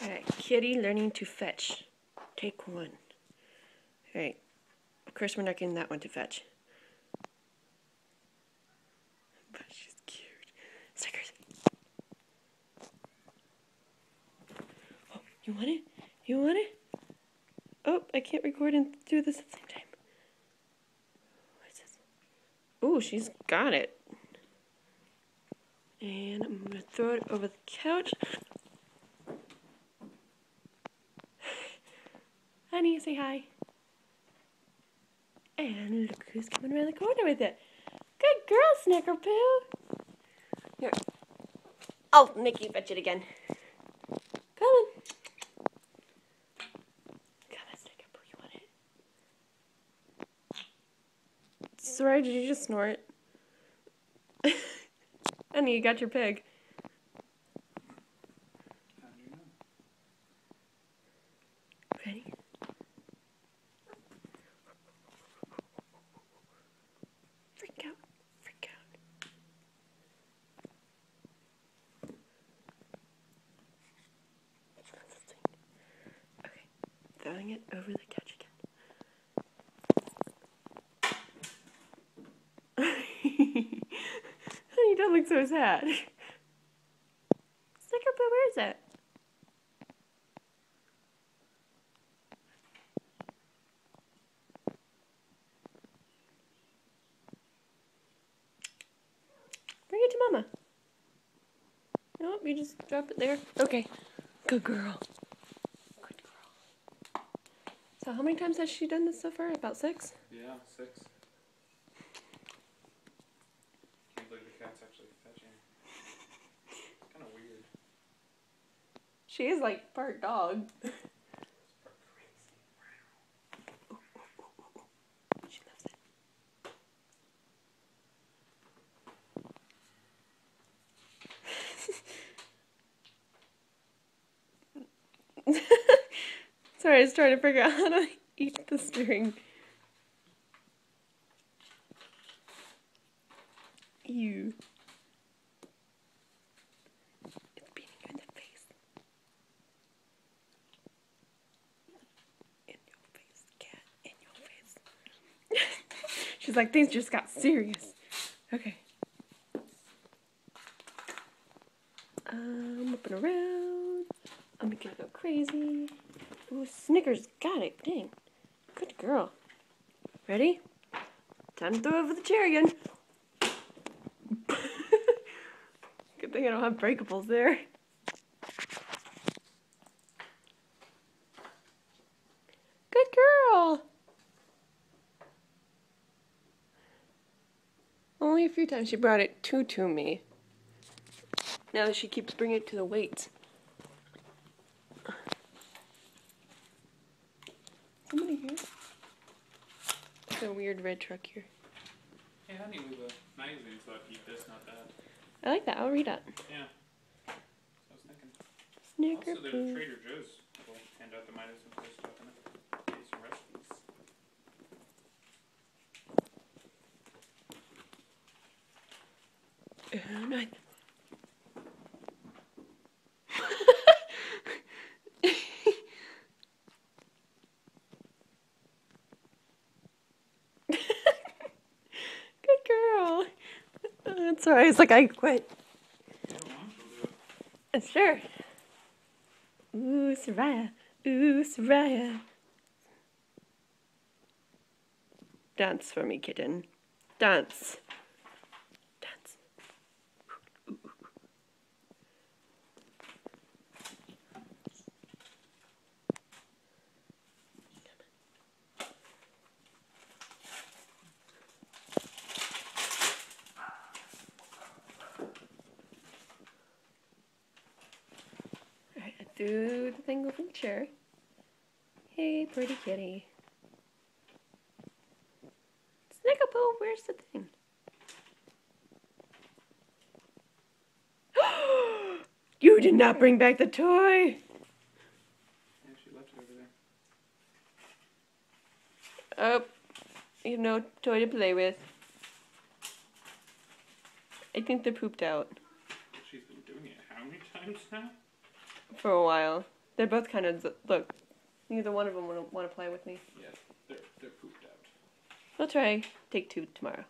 Alright, kitty learning to fetch. Take one. Alright, of course we're not getting that one to fetch. But she's cute. Stickers. Oh, you want it? You want it? Oh, I can't record and do this at the same time. What is this? Oh, she's got it. And I'm going to throw it over the couch. Honey, say hi. And look who's coming around the corner with it. Good girl, Snickerpoo. Here. I'll make you fetch it again. Come on. Come on, Snickerpoo, you want it? Sorry, did you just snort? Honey, you got your pig. Ready? Freak out. Freak out. Okay. Throwing it over the couch again. You don't look so sad. Snickerpoo, where is it? Bring it to Mama. Nope, you just drop it there. Okay. Good girl. Good girl. So how many times has she done this so far? About 6? Yeah, 6. Can't believe the cat's actually fetching. It's kind of weird. She is like part dog. It's part crazy. She loves it. Sorry, I was trying to figure out how to eat the string. Ew. It's beating you in the face. In your face, cat. In your face. She's like, things just got serious. Okay. Whipping around. I'm gonna go crazy. Ooh, Snickers got it. Dang. Good girl. Ready? Time to throw over the chair again. Good thing I don't have breakables there. Good girl. Only a few times she brought it to me. Now she keeps bringing it to the weights. Somebody here? It's a weird red truck here. Hey, honey, we have a magazine, so I'd eat this, not that. I like that. I'll read it. Yeah. So I was thinking. Also, there's a Snickerpoo. Trader Joe's. We'll hand out the might have some cool stuff in it. Get some recipes. And I... Good girl. That's alright. It's like I quit. Yeah, Mom, she'll do it. Sure. Ooh, Soraya. Ooh, Soraya. Dance for me, kitten. Dance. Dance. Ooh, ooh, ooh. Alright, I threw the thing over the chair. Hey, pretty kitty. Snickerpoo, where's the thing? You did not bring back the toy! Yeah, she left it over there. Oh, you have no toy to play with. I think they pooped out She's been doing it how many times now? for a while. They're both kind of look. Neither one of them want to play with me. Yeah, they're pooped out. We'll try take 2 tomorrow.